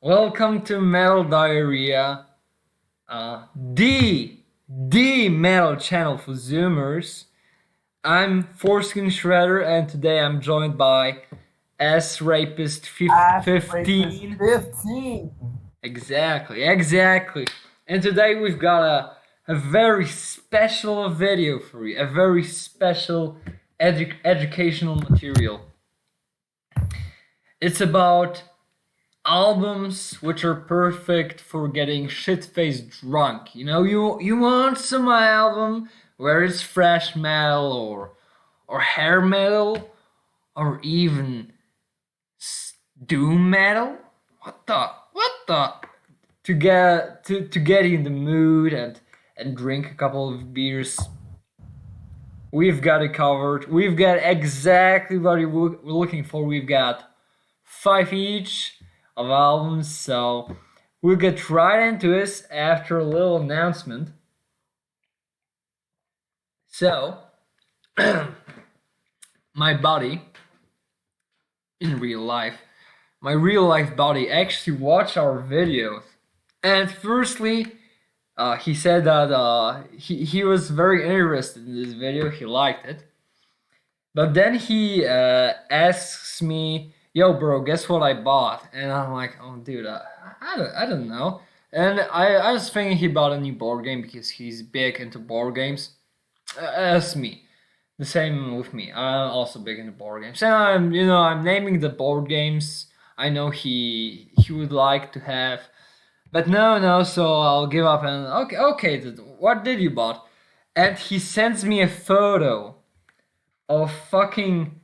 Welcome to Metal Diarrhea, the metal channel for Zoomers. I'm Foreskin Shredder, and today I'm joined by S Rapist Ass rapist 15. 15. Exactly. And today we've got a very special video for you, a very special educational material. It's about albums which are perfect for getting shit-faced drunk. You want some album where it's fresh metal or hair metal or even doom metal. What the to get in the mood and drink a couple of beers. We've got it covered. We've got exactly what we're looking for. We've got five each of albums, so we'll get right into this after a little announcement. So, my buddy in real life, my real life buddy actually watched our videos, and firstly, he said that he was very interested in this video. He liked it, but then he asks me, "Yo, bro, guess what I bought?" And I'm like, "Oh, dude, I don't know." And I was thinking he bought a new board game because he's big into board games. As me, the same with me. I'm also big into board games, and I'm naming the board games I know he would like to have, but no. So I'll give up and okay. What did you bought? And he sends me a photo of fucking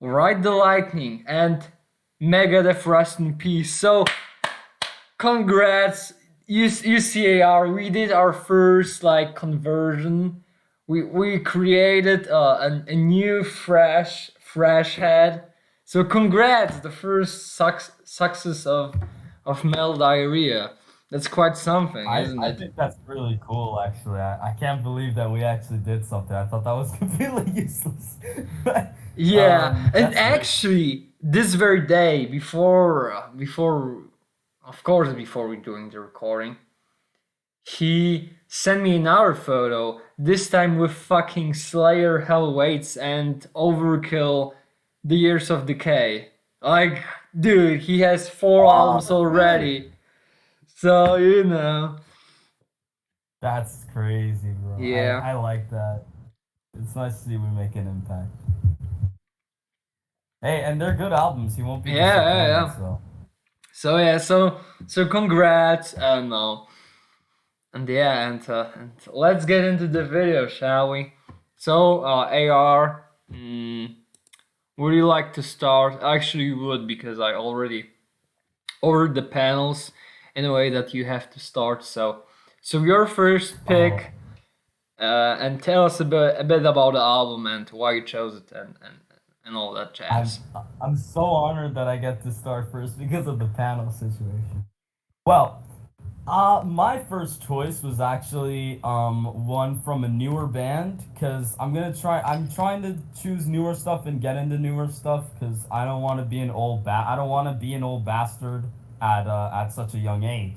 Ride the Lightning and Megadeth Rest in Peace. So congrats, UCAR. We did our first like conversion. We created a new fresh head. So congrats, the first success of Mel Diarrhea. That's quite something, I, isn't I it? think that's really cool, actually. I can't believe that we actually did something. I thought that was completely useless. But Yeah, and that's great. actually, this very day before, of course, before we doing the recording, he sent me another photo. This time with fucking Slayer, Hell Waits, and Overkill, The Years of Decay. Like, dude, he has four Oh, albums that's great. already. So That's crazy, bro. I, yeah, I like that. It's nice to see we make an impact. Hey, and they're good albums. He won't be disappointed, yeah. so. So congrats, and yeah, and let's get into the video, shall we? So, AR, would you like to start? Actually, you would because I already ordered the panels in a way that you have to start. So your first Oh, pick, and tell us a bit about the album and why you chose it and all that I'm jazz. I'm so honored that I get to start first because of the panel situation. Well, my first choice was actually one from a newer band because I'm trying to choose newer stuff and get into newer stuff because I don't want to be I don't want to be an old bastard at such a young age.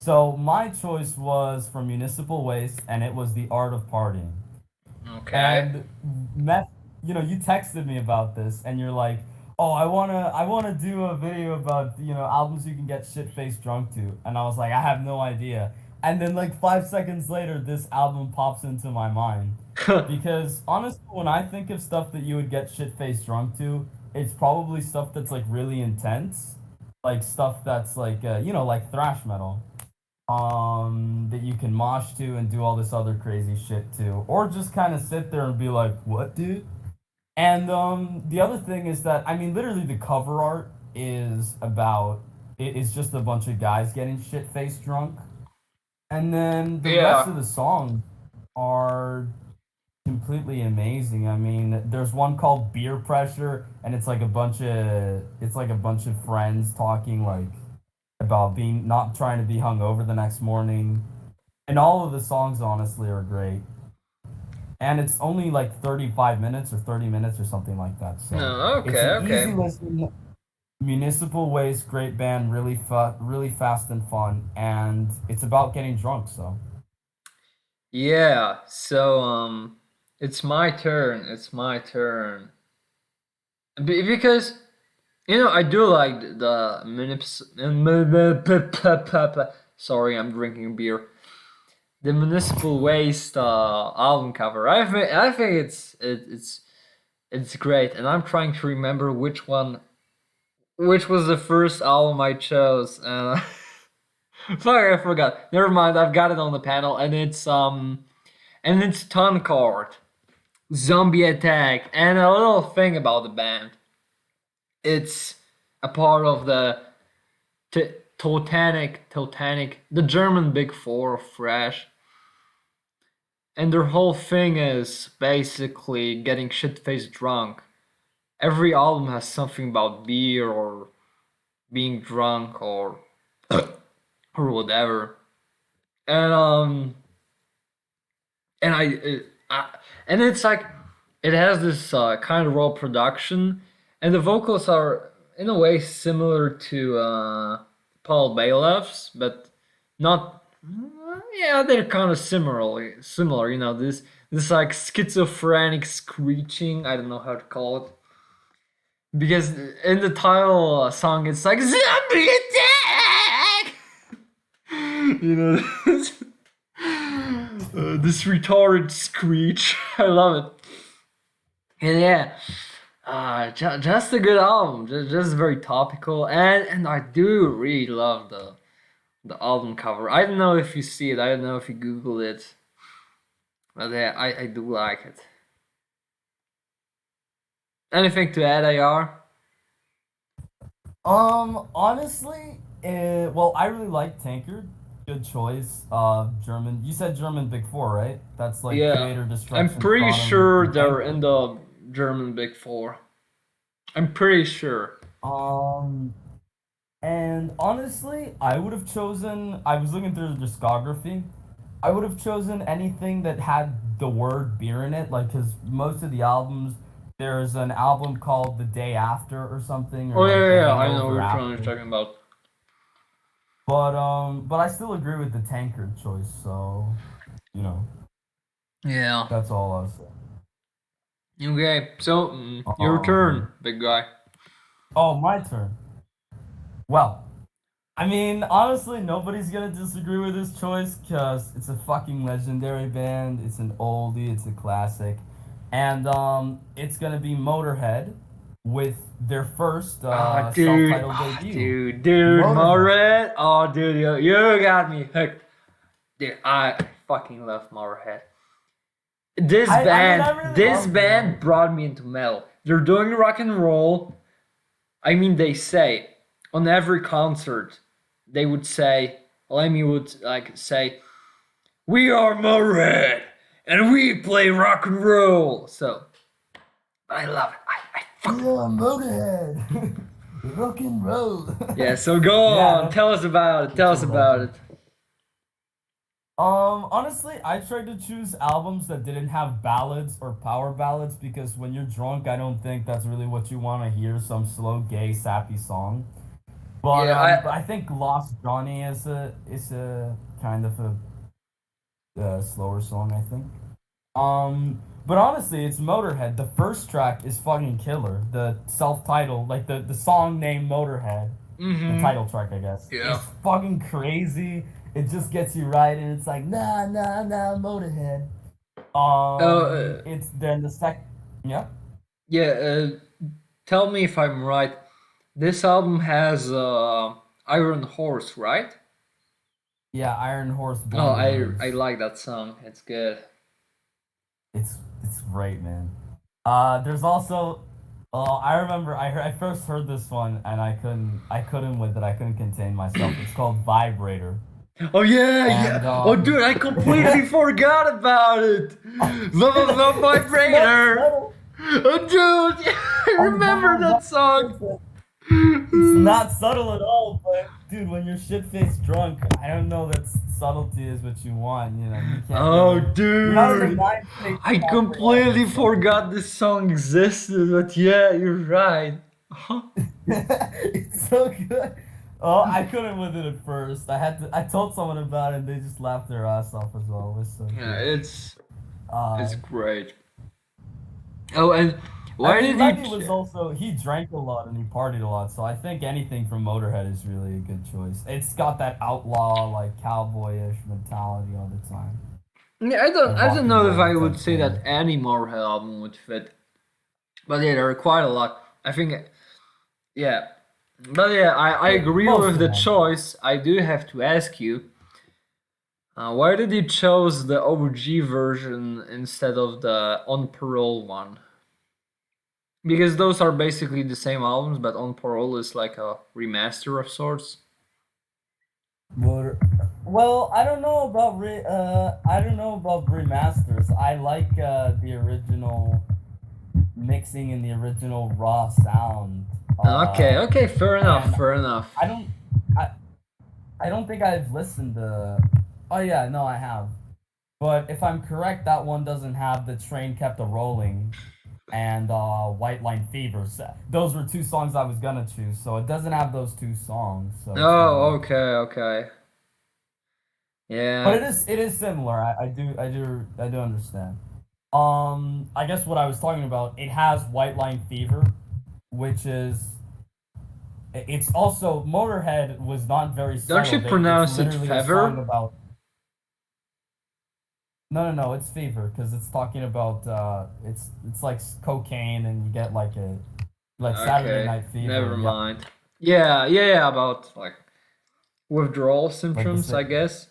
So my choice was from Municipal Waste, and it was The Art of Partying. Okay. And meth, you texted me about this, and you're like, "Oh, I wanna do a video about albums you can get shit faced drunk to," and I was like, "I have no idea." And then like 5 seconds later, this album pops into my mind, because honestly, when I think of stuff that you would get shit faced drunk to, it's probably stuff that's like really intense, like stuff that's like like thrash metal that you can mosh to and do all this other crazy shit to, or just kind of sit there and be like, "What, dude?" And the other thing is that I mean, literally, the cover art it's just a bunch of guys getting shit faced drunk, and then the rest Yeah. of the songs are completely amazing. I mean, there's one called Beer Pressure, and it's like a bunch of friends talking like about being not trying to be hungover the next morning, and all of the songs honestly are great. And it's only like 35 minutes or 30 minutes or something like that. So No. it's Okay. an easy Okay. listen. Municipal Waste, great band, really fast and fun, and it's about getting drunk. So, Yeah, so it's my turn. It's my turn. Because I do like the Minips. Sorry, I'm drinking beer. The Municipal Waste album cover. I think it's great, and I'm trying to remember which was the first album I chose. And sorry, I forgot. Never mind. I've got it on the panel, and it's Ton Card, Zombie Attack, and a little thing about the band. It's a part of the Titanic, the German Big Four of thrash, and their whole thing is basically getting shit-faced drunk. Every album has something about beer or being drunk or whatever, and and and it's like it has this kind of raw production, and the vocals are in a way similar to Paul Baloff's, but not. Yeah, they're kind of similar. This like schizophrenic screeching. I don't know how to call it because in the title song it's like zombie attack. This, this retarded screech. I love it. And yeah, just a good album. Just very topical, and I do really love the album cover. I don't know if you see it. I don't know if you Google it, but yeah, I do like it. Anything to add, AR? honestly, well, I really like Tankard. Good choice. German. You said German Big Four, right? That's like Yeah, Creator, I'm Destruction, pretty Sodom, sure and they're in Tankard. the German Big Four. I'm pretty sure. Um, and honestly, I would have chosen. I was looking through the discography. I would have chosen anything that had the word beer in it, like because most of the albums, there's an album called The Day After or something, or Oh yeah, like yeah, The yeah. I know Hangover which one you're After. talking about. But I still agree with the Tankard choice. So, you know, Yeah. that's all I'll say. Okay, so your Um, turn, big guy. oh, my turn. Well, I mean, honestly, nobody's gonna disagree with this choice because it's a fucking legendary band. It's an oldie. It's a classic, and it's gonna be Motorhead with their first self-titled debut, Dude, Motorhead. Motorhead. Oh, dude, you got me hooked. Dude, I fucking love Motorhead. This I mean, I band, really this love them. band brought me into metal. They're doing rock and roll. I mean, they say on every concert, they would say, Lemmy would like say, "We are Motorhead, and we play rock and roll." So I love it. I fucking Yeah, Motorhead, rock and roll. yeah. So go Yeah, on, tell us about it. Tell that's a us about legend. it. Honestly, I tried to choose albums that didn't have ballads or power ballads because when you're drunk, I don't think that's really what you want to hear, some slow, gay, sappy song. But Yeah, I think Lost Johnny is a kind of a slower song, I think. But honestly, it's Motorhead. The first track is fucking killer. The self-titled, like the song name Motorhead, the title track, I guess, is Yeah. fucking crazy. It just gets you right, and it's like nah, nah, nah, Motorhead. Oh, It's then the sec, yeah, yeah. Tell me if I'm right. This album has Iron Horse, right? yeah, Iron Horse, Oh, Born to I Lose. like that song. It's good. It's great, man. There's also, I remember I first heard this one and I couldn't with it. I couldn't contain myself. It's called Vibrator, Oh yeah, and yeah. Oh dude, I completely forgot about it. The it's not vibrator. subtle. Oh dude, yeah, I Oh remember wow, that song. it's not subtle at all. But dude, when you're shit faced drunk, I don't know that subtlety is what you want. You know, you can't Oh really. You're not in the dude, mind state to I comprehend completely this song. forgot this song existed. But yeah, you're right. Huh? It's so good. Oh, I couldn't with it at first. I told someone about it and they just laughed their ass off as well. It was so Yeah, good. it's Uh, great. Oh, and I why mean, did you? Lemmy was also, he drank a lot and he partied a lot, so I think anything from Motorhead is really a good choice. It's got that outlaw, like cowboyish mentality all the time. Yeah, The I rock don't and know if I roll would type say that thing. any Motorhead album would fit, but yeah, there are quite a lot. I think, yeah, but yeah, I Yeah, agree most with of the them. choice. I do have to ask you, why did you chose the OG version instead of the On Parole one? Because those are basically the same albums, but On Parole is like a remaster of sorts. Motor. Well, I don't know about remasters. I like the original mixing and the original raw sound. Okay, okay, fair enough, And fair enough. I don't I I don't think I've listened to. Oh yeah, no, I have. But if I'm correct, that one doesn't have the train kept a rolling and White Line Fever. So those were two songs I was gonna choose, so it doesn't have those two songs. So it's kind of Oh, like. okay, okay. But Yeah. it is similar. I do understand. I guess what I was talking about, it has White Line Fever, which is it's also Motorhead was not very Don't you subtle. It's pronounce it literally a song feather? about. No, it's Fever because it's talking about it's like cocaine and you get like Saturday Okay, Night never Fever, yeah, mind. Yeah, yeah, yeah, about like withdrawal like the symptoms, sick. I guess.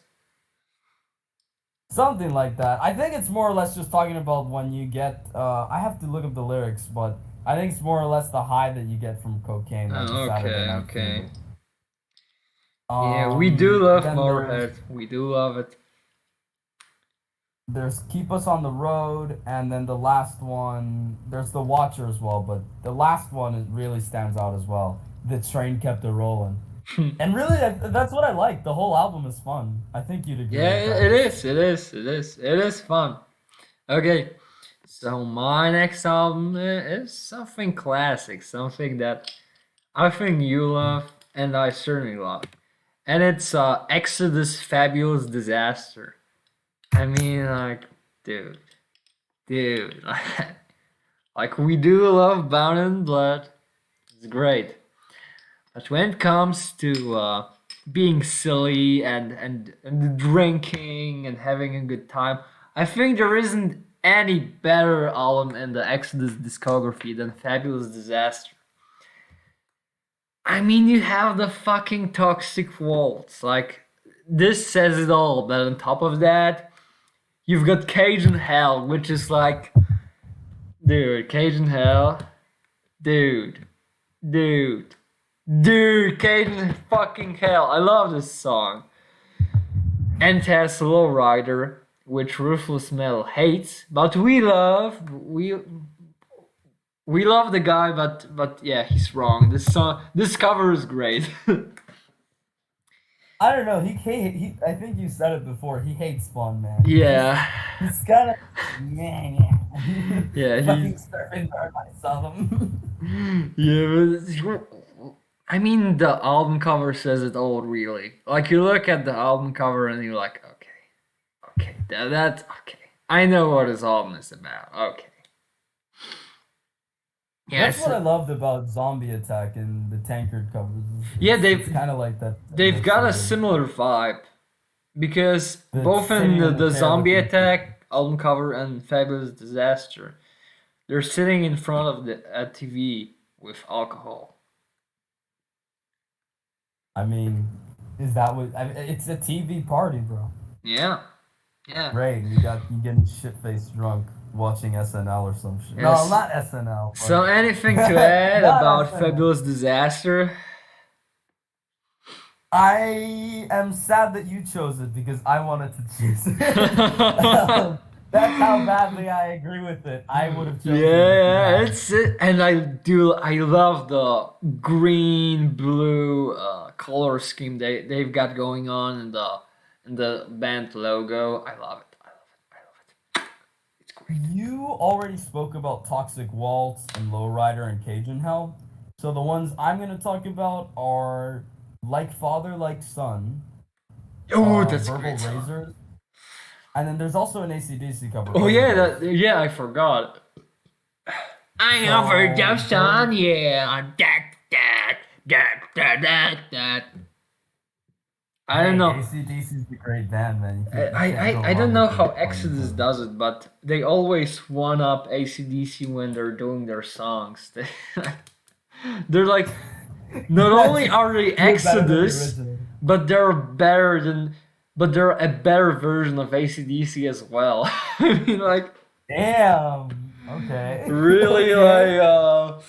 Something like that. I think it's more or less just talking about when you get. I have to look up the lyrics, but I think it's more or less the high that you get from cocaine, like the Oh, Saturday okay, Night okay. Fever. Yeah, we do love Then there's Motorhead. We do love it. there's Keep Us on the Road, and then the last one there's The Watcher as well, but the last one it really stands out as well. The train kept it rolling, and really that's what I like. The whole album is fun. I think you'd agree Yeah, with that. it is. It is. It is. It is fun. Okay, so my next album is something classic, something that I think you love and I certainly love, and it's Exodus Fabulous Disaster. I mean, like, dude, dude, like we do love Bound in Blood. It's great, but when it comes to being silly and drinking and having a good time, I think there isn't any better album in the Exodus discography than Fabulous Disaster. I mean, you have the fucking Toxic Waltz. Like, this says it all. But on top of that, you've got Cajun Hell, which is like, dude, Cajun Hell, dude, dude, dude, Cajun fucking Hell. I love this song. And has Lowrider, which Ruthless Metal hates, but we love the guy, but yeah, he's wrong. This cover is great. I don't know. He I think you said it before. He hates fun, man. Yeah, He's kind of man, yeah. yeah, he's Fucking surfing burn. I saw them. yeah. I mean, the album cover says it all, really. Like you look at the album cover and you're like, okay, okay, that's okay. I know what this album is about. Okay, That's yes, what I loved about Zombie Attack and the Tankard covers. yeah. It's kind of like that They've got a mixing of similar vibe because the both in sitting in the the chair Zombie looking at you. Attack album cover and Fabulous Disaster, they're sitting in front of the a TV with alcohol. I mean, is that what? It's a TV party, bro. Yeah, yeah. Great, you getting shit faced drunk watching SNL or some shit. No, Yes. not SNL, So but anything to add not about SNL. Fabulous Disaster? I am sad that you chose it because I wanted to choose it. Yeah, That's how badly I agree with it. I would have chosen it if you yeah, hadn't. it's it, and I love the green blue color scheme they've got going on in the band logo. I love it. I love it. I love it. It's great. You already spoke about Toxic Waltz and Lowrider and Cajun Hell. So the ones I'm gonna talk about are Like Father, Like Son, Oh, that's a Verbal great song. Razors, and then there's also an AC/DC cover, Oh yeah, Overdose. yeah, I forgot. I So overdosed on yeah. That. I don't Hey, know. AC/DC is a great band, man. You can't go I don't wrong know with how those fucking Exodus covers. does it, but they always one up ACDC when they're doing their songs. They're like, not That's only are they you're better than the Exodus, original. but they're better than, but they're a better version of ACDC as well. I mean, like, Damn. Okay. really, Okay. like,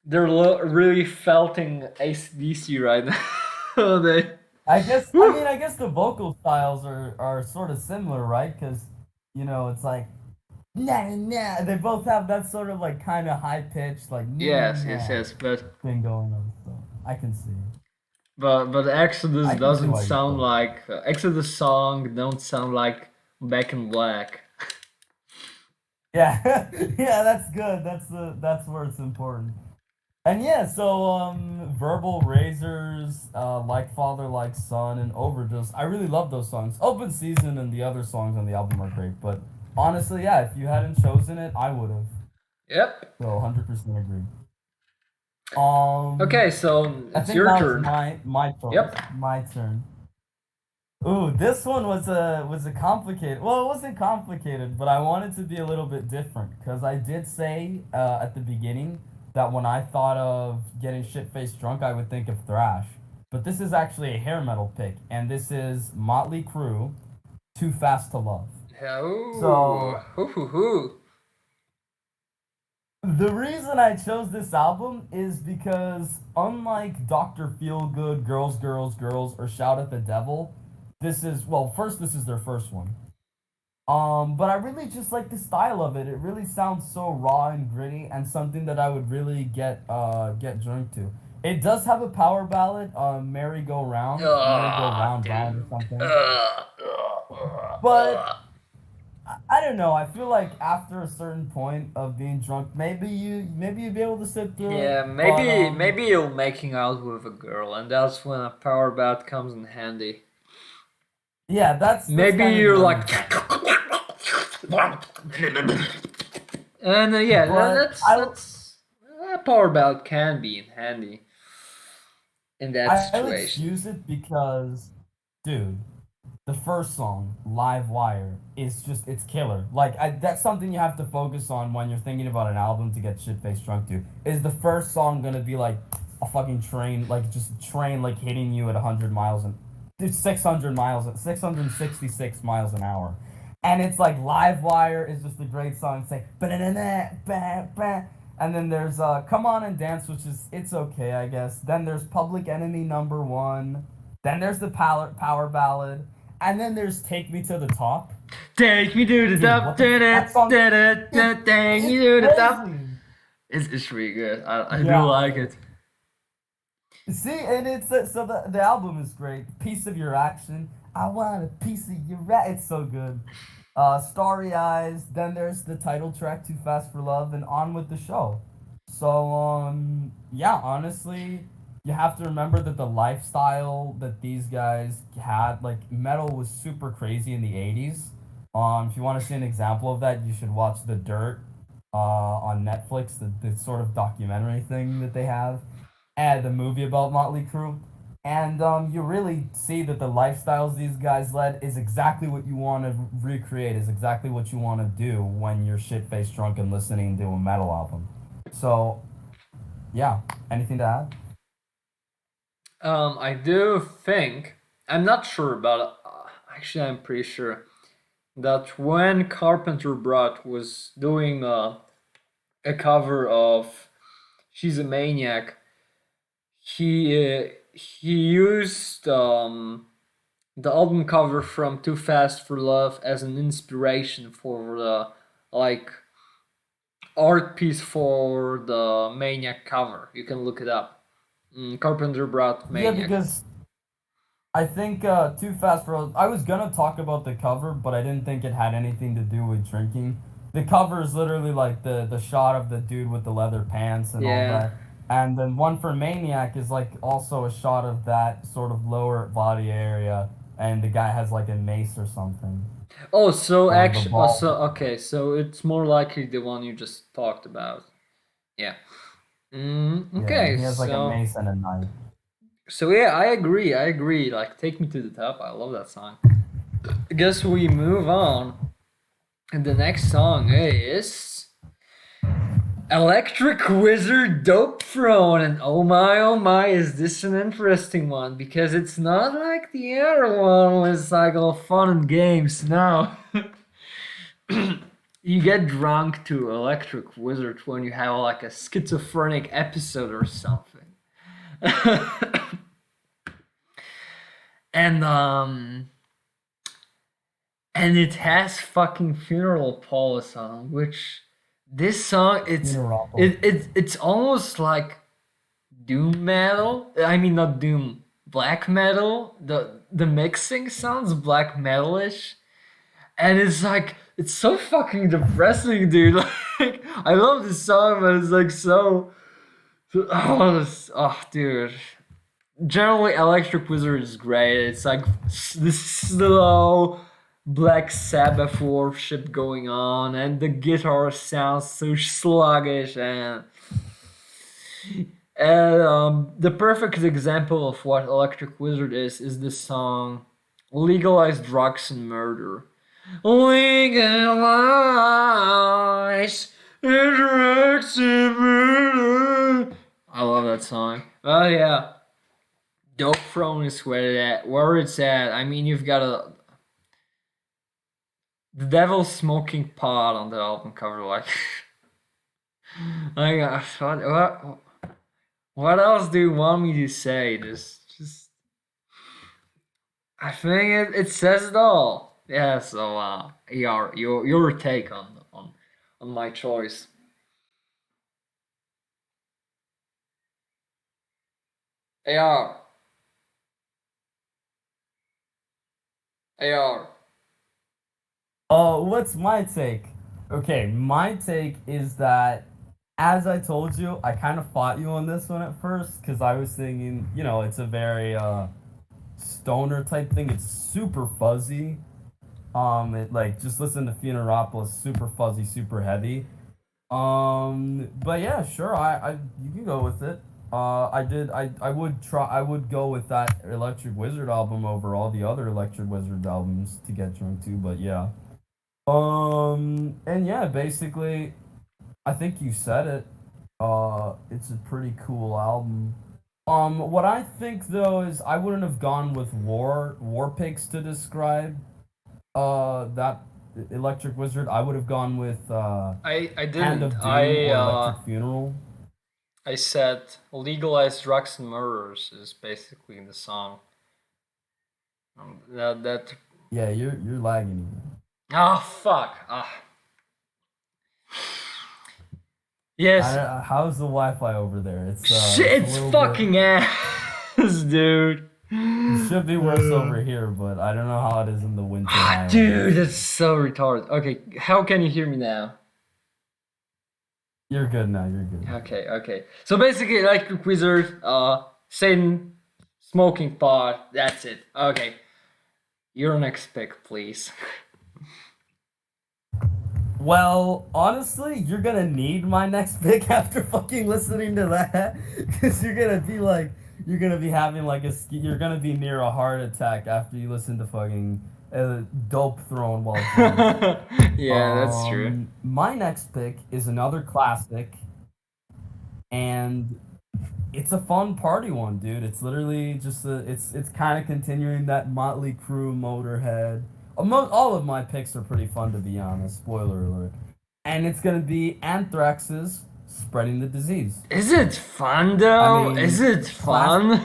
they're really felting ACDC right now. they, I guess the vocal styles are sort of similar, right? Because it's like nah nah. They both have that sort of like kind of high pitched like nah nah yes, thing going on. So I can see. but Exodus I can see doesn't why you sound chose. like Exodus song don't sound like Back in Black. Yeah, yeah, that's good. That's where it's important. And yeah, so Verbal Razors, Like Father, Like Son, and Overdose. I really love those songs. Open Season and the other songs on the album are great, but honestly, yeah, if you hadn't chosen it, I would have. Yep. So 100% agree. Okay, so I it's think your now it's turn. my choice, Yep. my turn. Ooh, this one was a complicated. Well, it wasn't complicated, but I wanted to be a little bit different because I did say at the beginning that when I thought of getting shit faced drunk, I would think of thrash. But this is actually a hair metal pick, and this is Motley Crue, "Too Fast to Love." Oh, So hoo hoo hoo. the reason I chose this album is because unlike Dr. Feelgood, Girls, Girls, Girls, or Shout at the Devil, this is their first one. But I really just like the style of it. It really sounds so raw and gritty and something that I would really get drunk to. It does have a power ballad, Merry Go Round, Merry Go Ah, Round Round or dude. something. But I don't know. I feel like after a certain point of being drunk, maybe you'd be able to sit through it. Yeah, But maybe you're making out with a girl, and that's when a power bat comes in handy. yeah, that's Maybe kind of the you're only like, time. and yeah, But that's a power bat can be in handy in that I'll situation. excuse it because, dude, the first song, Live Wire, is just it's killer. That's something you have to focus on when you're thinking about an album to get shit faced drunk to. Is the first song gonna be like a fucking train, like just a train like hitting you at 100 miles and dude, 600 miles, 666 miles an hour, and it's like Live Wire is just a great song. It's like and then there's Come On and Dance, which is it's okay, I guess. Then there's Public Enemy Number One. Then there's the power ballad. And then there's Take Me to the Top. Take me to the Dude, top, what the that song take me it's to the top. crazy. It's really good. I do Yeah, like man. it. See, and it's so the album is great. Piece of Your Action. I want a piece of your It's so good. Starry Eyes. Then there's the title track, Too Fast for Love, and On with the Show. So yeah, honestly, you have to remember that the lifestyle that these guys had, like metal was super crazy in the 80s. If you want to see an example of that, you should watch The Dirt on Netflix, the sort of documentary thing that they have, and the movie about Motley Crue. And you really see that the lifestyles these guys led is exactly what you want to recreate, is exactly what you want to do when you're shit faced drunk and listening to a metal album. So, yeah, anything to add? I do think I'm not sure, but actually I'm pretty sure that when Carpenter Brut was doing a cover of "She's a Maniac," he used the album cover from "Too Fast for Love" as an inspiration for the like art piece for the Maniac cover. You can look it up. Carpenter Brut Yeah, Maniac. because I think Too Fast for I was gonna talk about the cover, but I didn't think it had anything to do with drinking. The cover is literally like the shot of the dude with the leather pants and all Yeah. that. And then one for Maniac is like also a shot of that sort of lower body area, and the guy has like a mace or something, Oh, so or the actually, oh, ball. so okay, so it's more likely the one you just talked about. Yeah. Yeah, Okay, he has like a so mace and a knife. yeah, I agree. I agree. Like, take me to the top. I love that song. I guess we move on, and the next song is Electric Wizard Dope Throne, and oh my, is this an interesting one? Because it's not like the other one was like all fun and games. No. You get drunk to Electric Wizard when you have like a schizophrenic episode or something. and and it has fucking Funeral Pole song, which this song it's almost like doom metal. I mean, not doom, black metal. The mixing sounds black metalish, and it's like it's so fucking depressing, dude. Like I love this song, but it's like oh, dude. Generally, Electric Wizard is great. It's like this slow Black Sabbath worship going on, and the guitar sounds so sluggish and the perfect example of what Electric Wizard is the song "Legalize Drugs and Murder." Legalize drugs and murder. I love that song. Oh yeah, Dope Throne is where it's at. I mean, you've got the devil smoking pot on the album cover. Like, like what else do you want me to say? Just I think it says it all. Yeah. So, your take on my choice. AR, AR. What's my take? Okay, my take is that, as I told you, I kind of fought you on this one at first because I was thinking, it's a very stoner type thing. It's super fuzzy. It like just listen to Funeropolis, super fuzzy, super heavy. But yeah, sure, I you can go with it. I would go with that Electric Wizard album over all the other Electric Wizard albums to get drunk to. But yeah. And yeah, basically, I think you said it. It's a pretty cool album. What I think though is I wouldn't have gone with War Pigs to describe that Electric Wizard. I would have gone with I Hand didn't. of Doom or Electric Funeral. I said legalize drugs and murderers is basically the song. That Yeah, you're lagging again. fuck. Yes. How's the Wi-Fi over there? Shit, It's a it's little bit. fucking ass, dude. It should be worse over here, but I don't know how it is in the winter Dude, Highlands. that's so retarded. Okay, how can you hear me now? You're good now. You're good. Okay. So basically, Electric Wizard, Satan, smoking pot. That's it. Okay, your next pick, please. Well, honestly, you're gonna need my next pick after fucking listening to that, because you're gonna be having like you're gonna be near a heart attack after you listen to fucking Dope Throne while drunk. Yeah, that's true. My next pick is another classic, and it's a fun party one, dude. It's literally just it's kind of continuing that Motley Crue, Motorhead. All of my picks are pretty fun, to be honest. Spoiler alert. And it's gonna be Anthrax's "Spreading the Disease." Is it fun I though? Is mean, it fun?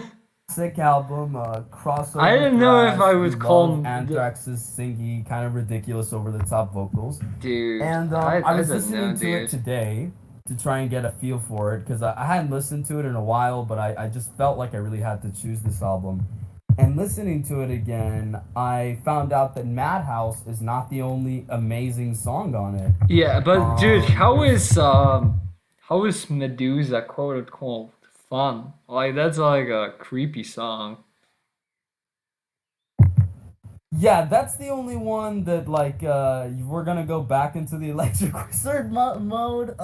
classic album, I crossover didn't know if thrash. I We would call love Anthrax's singy, kind of ridiculous, over the top vocals. dude. And I I was don't know, listening to it dude. today to try and get a feel for it because I hadn't listened to it in a while, but I just felt like I really had to choose this album. And listening to it again, I found out that Madhouse is not the only amazing song on it. Yeah, but dude, There's how is Medusa quote unquote fun? Like that's like a creepy song. Yeah, that's the only one that like we're gonna go back into the electric wizard mode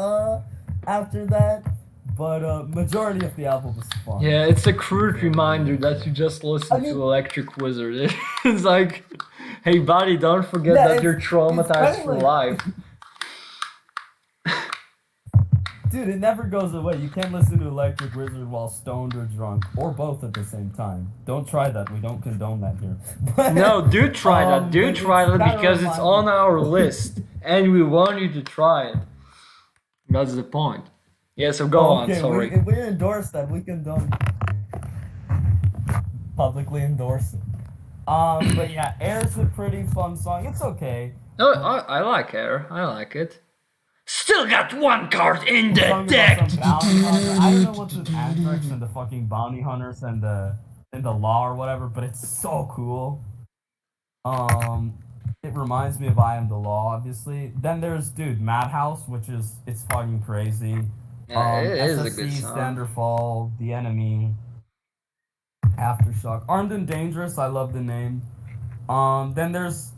after that. But majority of the album is fun. Yeah, it's a crude Majority reminder of that you just I listened to mean, Electric Wizard. It's like, hey buddy, don't forget yeah, that you're it's kind traumatized of for like, life. dude, it never goes away. You can't listen to Electric Wizard while stoned or drunk, or both at the same time. Don't try that. We don't condone that here. No, do try that. Do But try it's that kind of a because it's on reminder. our list and we want you to try it. That's the point. Yeah, so go on, Okay, sorry. we endorse that. We condone publicly endorse it. But yeah, Air's a pretty fun song. It's okay. No, I like Air. I like it. Still got one card in A the song about deck. some bounty hunter. I don't know what's with Anthrax and the fucking bounty hunters and the law or whatever, but it's so cool. Um, it reminds me of I Am the Law, obviously. Then there's dude Madhouse, which is it's fucking crazy. Yeah, it is a good SSC, song. Standerfall, The Enemy, Aftershock, Armed and Dangerous. I love the name. Then there's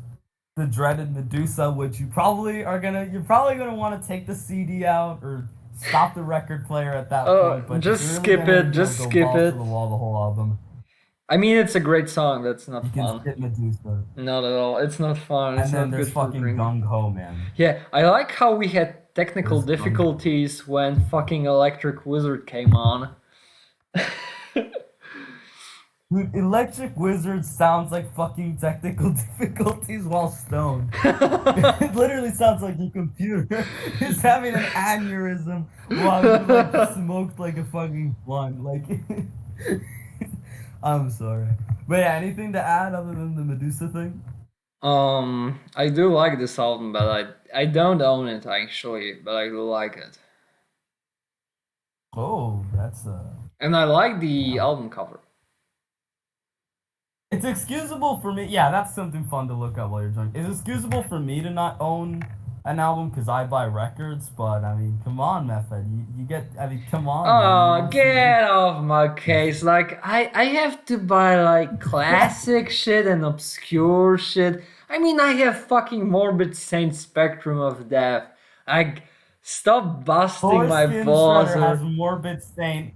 the dreaded Medusa, which you're probably gonna want to take the CD out or stop the record player at that point. But Just you're really skip gonna it. Just go skip balls to it. the wall the whole album. I mean, it's a great song. That's not You can fun. skip Medusa. Not at all. It's not fun. It's And then not there's good for fucking drinking. Gung Ho, man. Yeah, I like how we had technical There's Gung Ho. difficulties when fucking Electric Wizard came on. Dude, Electric Wizard sounds like fucking technical difficulties while stoned. It literally sounds like your computer is having an aneurysm while you like smoked like a fucking blunt. Like, I'm sorry, but yeah, anything to add other than the Medusa thing? I do like this album, but I don't own it actually, but I do like it. Oh, And I like the yeah. album cover. It's excusable for me. Yeah, that's something fun to look up while you're drunk. It's excusable for me to not own an album because I buy records, but I mean, come on, Method. You get. I mean, come on, man. You Oh, want get off my case. Like, I have to buy, like, classic shit and obscure shit. I mean, I have fucking Morbid Saint Spectrum of Death. I stop busting my Foreskin balls. Shredder has morbid stain.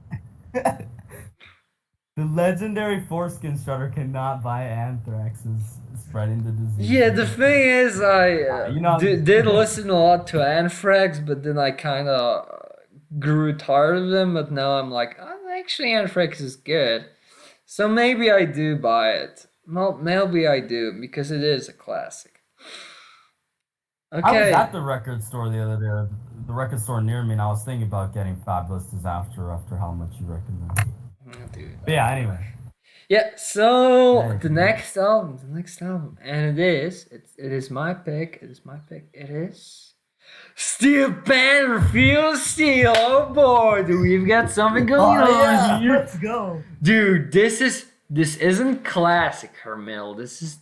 The legendary foreskin shredder cannot buy anthrax's spreading the disease. Yeah, the thing is, I You know, did listen a lot to Anthrax, but then I kind of grew tired of them. But now I'm like, oh, actually, Anthrax is good. So maybe I do buy it. Well, maybe I do because it is a classic. I was Okay. at the record store the other day, the record store near me, and I was thinking about getting Fabulous Disaster after how much you recommend. Oh, dude. But yeah, anyway. Yeah. So Hey. the next album, and it is my pick. It is my pick. It is Steel Panther Feel Steel. Oh boy, do we've got something going on here. Let's go. Dude, this isn't classic hair metal. This is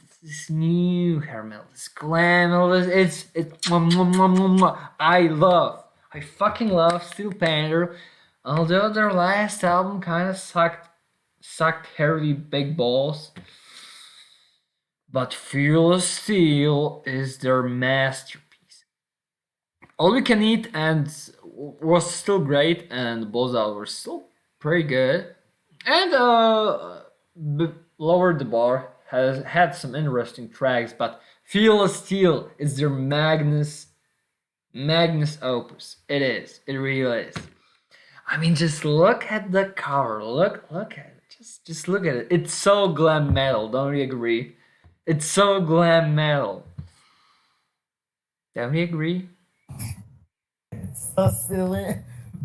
new hair metal. This glam metal. It's mwah, mwah, mwah, mwah, mwah. I fucking love Steel Panther. Although their last album kind of sucked heavily big balls. But Fearless Steel is their masterpiece. All You Can Eat and was still great, and Bozal were still pretty good. And Lower the Bar has had some interesting tracks, but Fearless Steel is their Magnus opus. It is. It really is. I mean, just look at the cover. Look at it. Just look at it. It's so glam metal. Don't you agree? It's so glam metal. Don't we agree? It's so silly.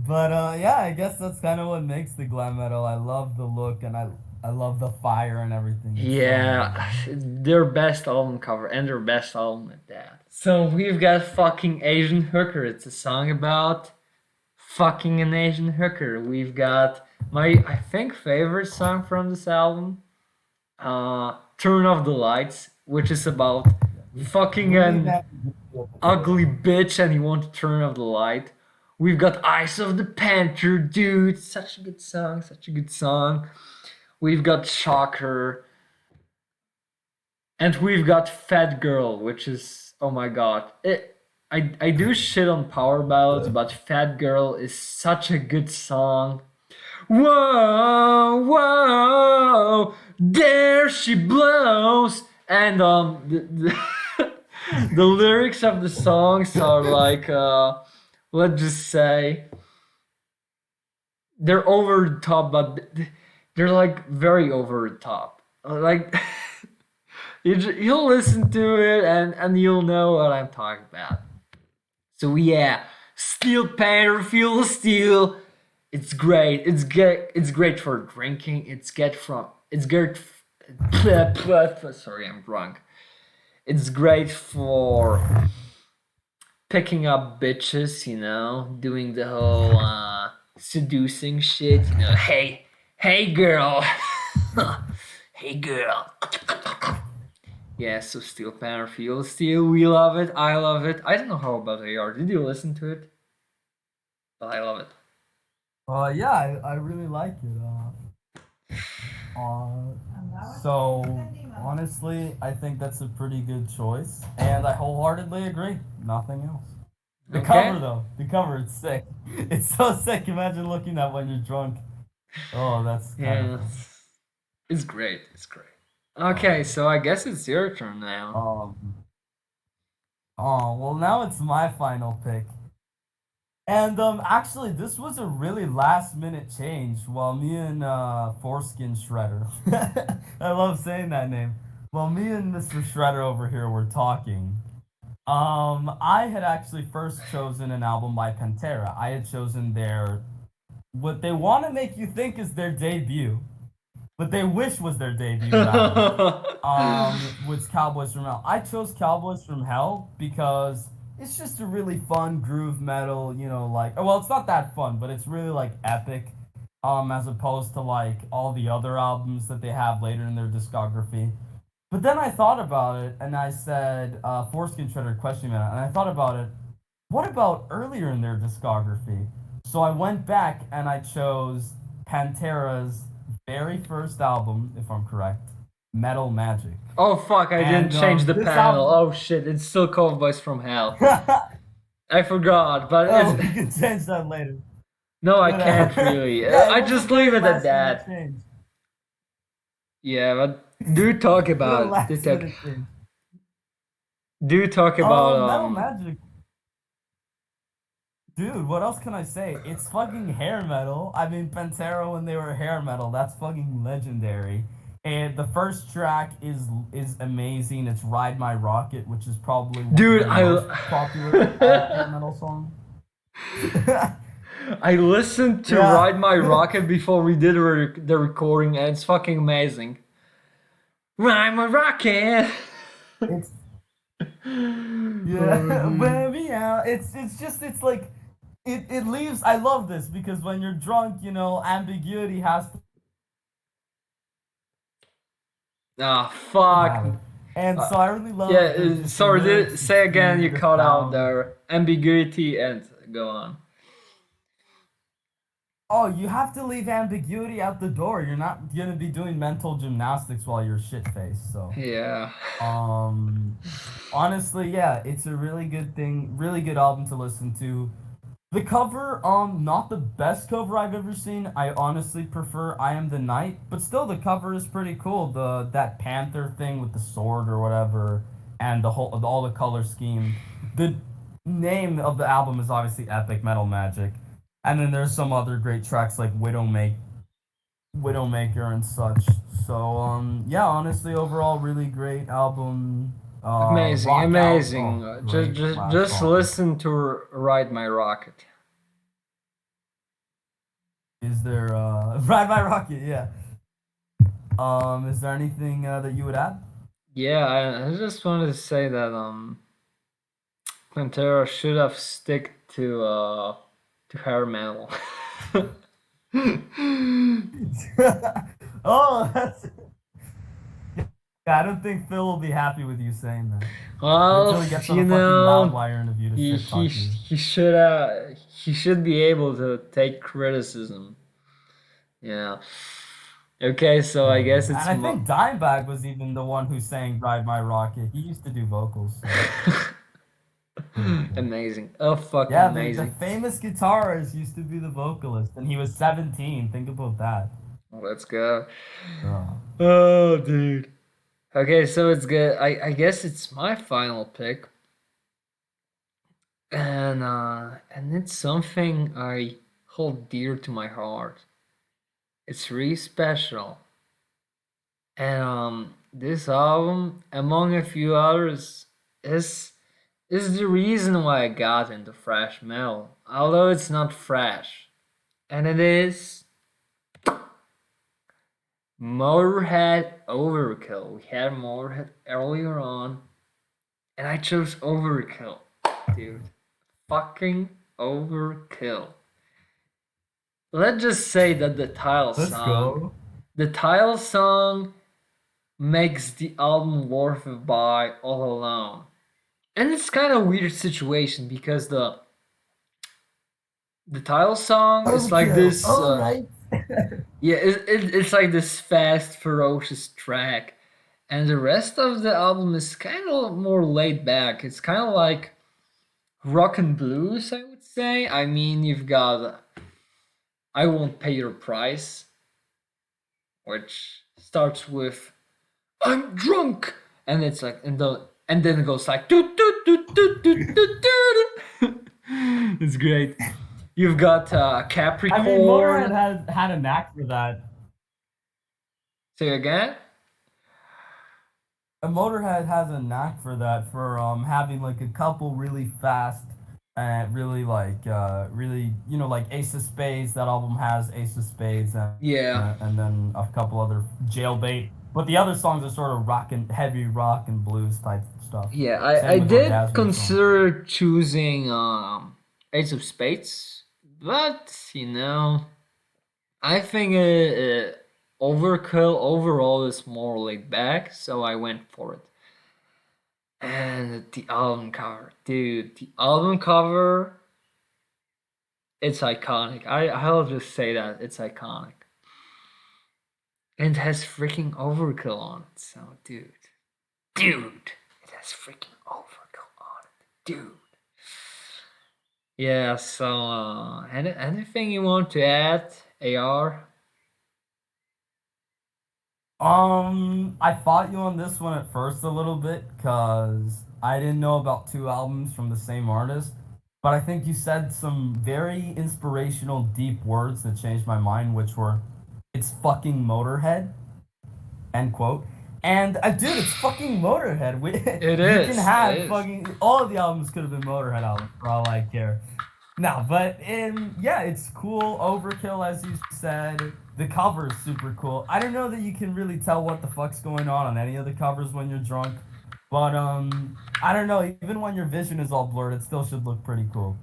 But yeah, I guess that's kind of what makes the glam metal. I love the look and I love the fire and everything. It's Yeah, their best album cover and their best album at that. So we've got fucking Asian Hooker. It's a song about fucking an Asian hooker. We've got my I think favorite song from this album, Turn Off the Lights, which is about fucking an ugly bitch and you want to turn off the light. We've got Eyes of the Panther, dude. Such a good song. Such a good song. We've got Shocker. And we've got Fat Girl, which is, oh my god. I do shit on power ballads, but Fat Girl is such a good song. Whoa, whoa, there she blows. And the lyrics of the songs are like, let's just say, they're over the top, but they're like very over the top. Like, you'll listen to it and you'll know what I'm talking about. So yeah, Steel Panther, Feel the Steel. It's great. It's great for drinking. It's great. Sorry, I'm drunk. It's great for picking up bitches. Doing the whole seducing shit. Hey girl, hey girl. Yeah, so Steel Panther, Feel the Steel. We love it. I love it. I don't know how about AR. Did you listen to it? But I love it. Yeah, I really like it. So honestly, I think that's a pretty good choice, and I wholeheartedly agree. Nothing else. The Okay. cover though, the cover, it's sick. It's so sick. Imagine looking at when you're drunk. Oh, that's kind of Yeah, fun. it's great. It's great. Okay, so I guess it's your turn now. Um, oh well, now it's my final pick. And actually, this was a really last minute change. While me and Foreskin Shredder, I love saying that name. While me and Mr. Shredder over here were talking, I had actually first chosen an album by Pantera. I had chosen their what they want to make you think is their debut, what they wish was their debut rather. Was Cowboys from Hell. I chose Cowboys from Hell because it's just a really fun groove metal, like well, it's not that fun, but it's really like epic. As opposed to like all the other albums that they have later in their discography. But then I thought about it and I said, Foreskin Shredder question me, and I thought about it. What about earlier in their discography? So I went back and I chose Pantera's very first album, if I'm correct, Metal Magic. Oh fuck! I didn't And change the this panel. album. Oh shit! It's still Cowboys from Hell. I forgot, but Oh, it's we can change that later. no, I can't Whatever. really. Yeah, it I was a just leave very it at last minute that. change. Yeah, but do talk Real about last minute change. do talk about Metal Magic. Dude, what else can I say? It's fucking hair metal. I mean, Pantera when they were hair metal, that's fucking legendary. And the first track is amazing. It's "Ride My Rocket," which is probably dude. their most popular hair metal song. I listened to Yeah, Ride My Rocket before we did the recording, and it's fucking amazing. Ride My Rocket. it's yeah, baby. Yeah, it's like it leaves. I love this because when you're drunk, ambiguity has to Ah, fuck. have it. And Uh, so I really yeah, love just the sorry, lyrics, the say again, speed, you the cut out sound. there. Ambiguity and go on. Oh, you have to leave ambiguity out the door. You're not gonna be doing mental gymnastics while you're shit faced. So, Yeah. um, honestly, yeah, it's a really good thing, really good album to listen to. The cover, not the best cover I've ever seen. I honestly prefer "I Am the Night," but still, the cover is pretty cool. That panther thing with the sword or whatever, and all the color scheme. The name of the album is obviously Epic Metal Magic, and then there's some other great tracks like Widowmaker and such. So yeah, honestly, overall, really great album. Amazing, Rock Out, amazing. oh, great last Just song. listen to Ride My Rocket. Is there Ride My Rocket? Yeah. Is there anything that you would add? Yeah, I just wanted to say that Pantera should have stick to hair metal. Oh, that's Yeah, I don't think Phil will be happy with you saying that. Wait Well, till he gets on you a fucking know, Loudwire interview to he shit he talk you. he should he should be able to take criticism. Yeah. Okay, so I guess And it's I think Dimebag was even the one who sang "Drive My Rocket." He used to do vocals, so pretty cool. amazing. Oh, fucking Yeah, the amazing. famous guitarist used to be the vocalist, and he was 17. Think about that. Let's go. Uh, Oh, dude. Okay, so it's good. I guess it's my final pick, and it's something I hold dear to my heart. It's really special. And this album, among a few others, is is the reason why I got into thrash metal. Although it's not thrash. And it is Motorhead Overkill. We had Motorhead earlier on, and I chose Overkill. Dude. Fucking Overkill. Let's just say that let's go. the title song makes the album worth a buy all alone. And it's kind of a weird situation because the title song is like Overkill. this. All right. Yeah, it's like this fast, ferocious track, and the rest of the album is kind of more laid back. It's kind of like rock and blues, I would say. I mean, you've got "I Won't Pay Your Price," which starts with "I'm drunk," and it's like and then it goes like doot doot doot doot doot doot doot. It's great. You've got I mean, Motorhead Capricorn. has had a knack for that. Say again. A Motorhead has a knack for that, for having like a couple really fast and really really like Ace of Spades. That album has Ace of Spades Yeah, and then a couple other Jailbait. But the other songs are sort of rock and heavy rock and blues type stuff. yeah. Same I with did Orgasmic songs. consider choosing Ace of Spades, but I think Overkill overall is more laid back, so I went for it. And the album cover, dude, the album cover, it's iconic. I'll just say that it's iconic. And it has freaking Overkill on it. So, dude, it has freaking Overkill on it, dude. Yeah. So, anything you want to add, AR? I fought you on this one at first a little bit because I didn't know about two albums from the same artist, but I think you said some very inspirational, deep words that changed my mind, which were, "It's fucking Motorhead," end quote. And dude, it's fucking Motorhead. It You can is. It have is. fucking all of the albums could have been Motorhead albums for all I care. No, but yeah, it's cool. Overkill, as you said. The cover is super cool. I don't know that you can really tell what the fuck's going on any of the covers when you're drunk, but I don't know. Even when your vision is all blurred, it still should look pretty cool.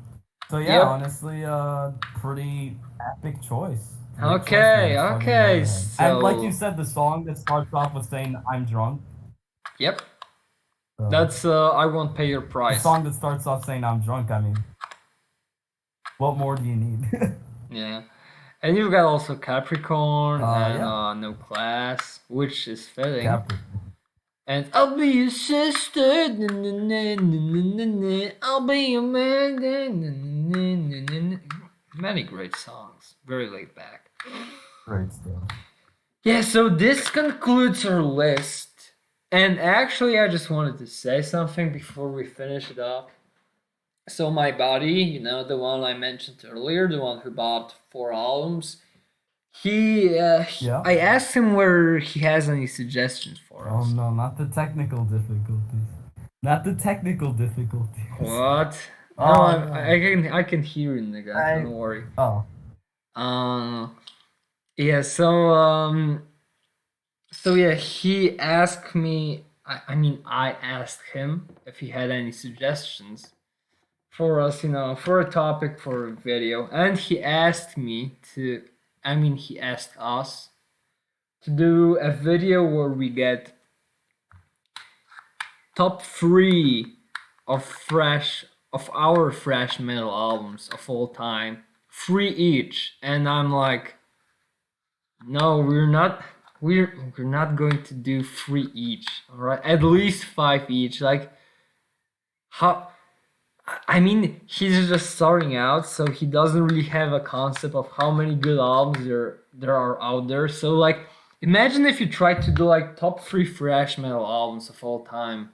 So yeah, Yep. honestly, pretty epic choice. Great choice, man. Okay. It's fucking Okay. Motorhead. And like you So, said, the song that starts off with saying "I'm drunk." yep. Uh, That's I won't pay your the price. song that starts off saying "I'm drunk." I mean, what more do you need? Yeah. And you've got also Capricorn and Yeah, No Class, which is fitting. Capricorn. And I'll be your sister. Na, na, na, na, na, na, na. I'll be your man. Na, na, na, na, na, na. Many great songs. Very laid back. Great stuff. Yeah, so this concludes our list. And actually, I just wanted to say something before we finish it up. So, my buddy, the one I mentioned earlier, the one who bought 4 albums, Yeah. I asked him where he has any suggestions for Oh us. no, not the technical difficulties. Not the technical difficulties. What? No, Oh no. I can hear you, nigga. I Don't worry. oh Um, yeah. So yeah, he asked me. I mean, I asked him if he had any suggestions for us, for a topic for a video, and he asked me to. I mean, he asked us to do a video where we get top three of our fresh metal albums of all time, three each, and I'm like, no, we're not going to do three each. All right, at least five each. Like how? I mean, he's just starting out, so he doesn't really have a concept of how many good albums there are out there. So like, imagine if you tried to do like top three thrash metal albums of all time,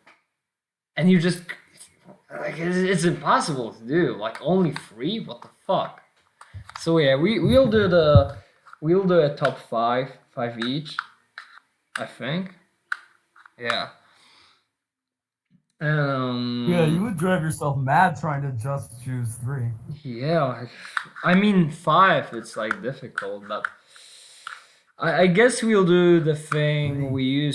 and you just like it's impossible to do. Like only three? What the fuck? So yeah, we'll do a top five each. I think. Yeah. Yeah, you Um. would drive yourself mad trying to just choose three. Yeah. I mean five. It's like difficult, but I guess we'll do the thing Three.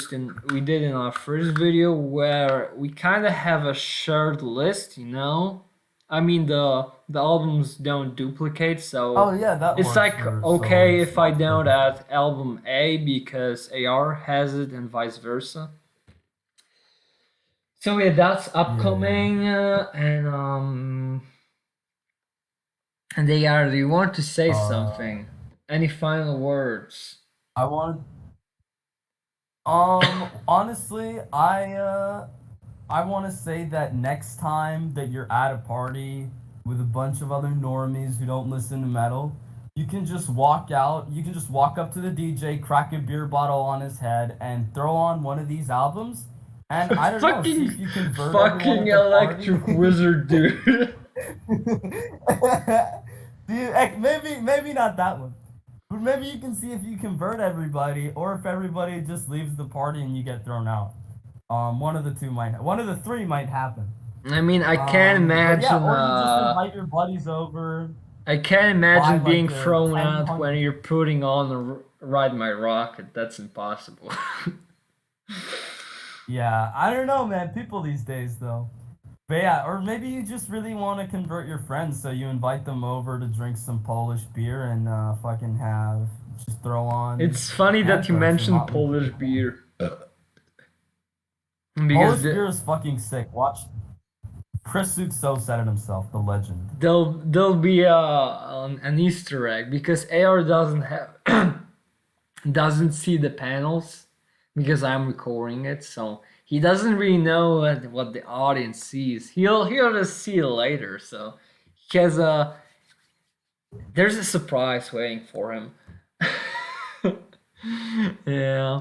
we did in our first video where we kind of have a shared list, you know. I mean the albums don't duplicate, Oh so yeah, that it's works like for okay Solar's if I don't purpose. add album A because AR has it and vice versa. So yeah, that's Yeah, yeah. upcoming, and they are. Do you want to say Uh, something? Any final words? I want. Honestly, I want to say that next time that you're at a party with a bunch of other normies who don't listen to metal, you can just walk out. You can just walk up to the DJ, crack a beer bottle on his head, and throw on one of these albums. And I don't know, see if you convert everyone Fucking at the party. electric wizard, dude. Maybe not that one. But maybe you can see if you convert everybody, or if everybody just leaves the party and you get thrown out. One of the two might, one of the three might happen. I mean, I can't But yeah, imagine. or you just invite your buddies over, I can't buy imagine being like a thrown ten out when hundred. you're putting on Ride My Rocket. That's impossible. Yeah, I don't know, man. People these days, though. But yeah, or maybe you just really want to convert your friends, so you invite them over to drink some Polish beer and fucking have just throw on It's funny that you Anthrax or mentioned Motley Polish Crue. beer because Polish beer is fucking sick. Watch Chris So said it himself, the legend. there'll be an Easter egg because AR doesn't have doesn't see the panels because I'm recording it, so he doesn't really know what the audience sees. He'll just see it later. So he has a there's a surprise waiting for him. Yeah.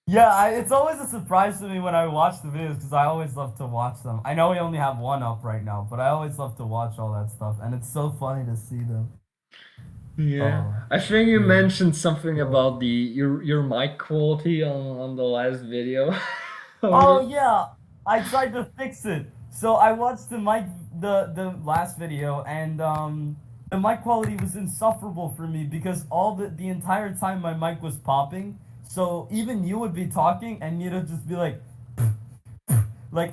Yeah, it's always a surprise to me when I watch the videos because I always love to watch them. I know we only have one up right now, but I always love to watch all that stuff, and it's so funny to see them. Yeah, Oh, I think you yeah. mentioned something So, about the your mic quality on the last video. oh yeah, I tried to fix it. So I watched the last video, and the mic quality was insufferable for me because all the entire time my mic was popping. So even you would be talking and you'd just be like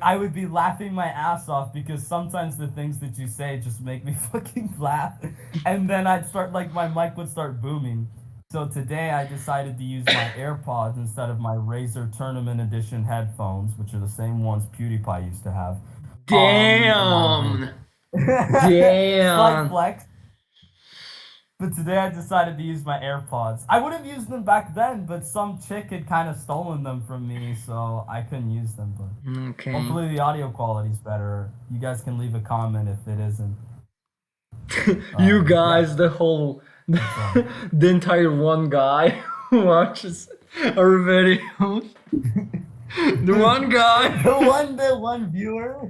I would be laughing my ass off because sometimes the things that you say just make me fucking laugh, and then I'd start like my mic would start booming. So today I decided to use my AirPods instead of my Razer Tournament Edition headphones, which are the same ones PewDiePie used to have. In my Damn, opinion, slight damn, flex. But today I decided to use my AirPods. I would have used them back then, but some chick had kind of stolen them from me, so I couldn't use them. But okay. hopefully the audio quality's better. You guys can leave a comment if it isn't. You Yeah, guys, the whole that's all. the entire one guy who watches our videos. The one guy. The one viewer.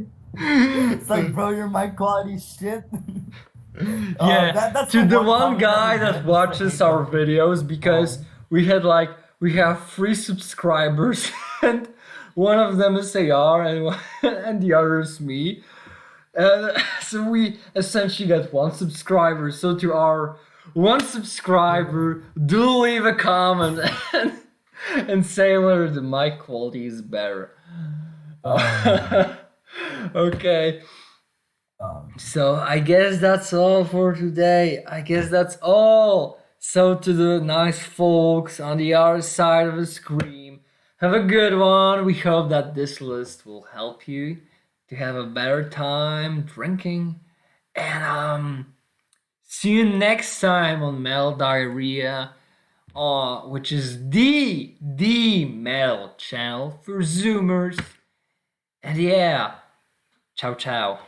It's like, bro, your mic quality shit. Yeah, That's the to the one one comment that we guy that get, just to watches hate our them. videos because Um, we have three subscribers and one of them is AR and the other is me. And so we essentially get one subscriber. So to our one subscriber, do leave a comment and say whether the mic quality is better. um, Okay. um, So I guess that's all for today. I guess that's all. So to the nice folks on the other side of the screen, Have a good one. We hope that this list will help you to have a better time drinking. And see you next time on Metal Diarrhea, which is the metal channel for Zoomers. And yeah, ciao ciao.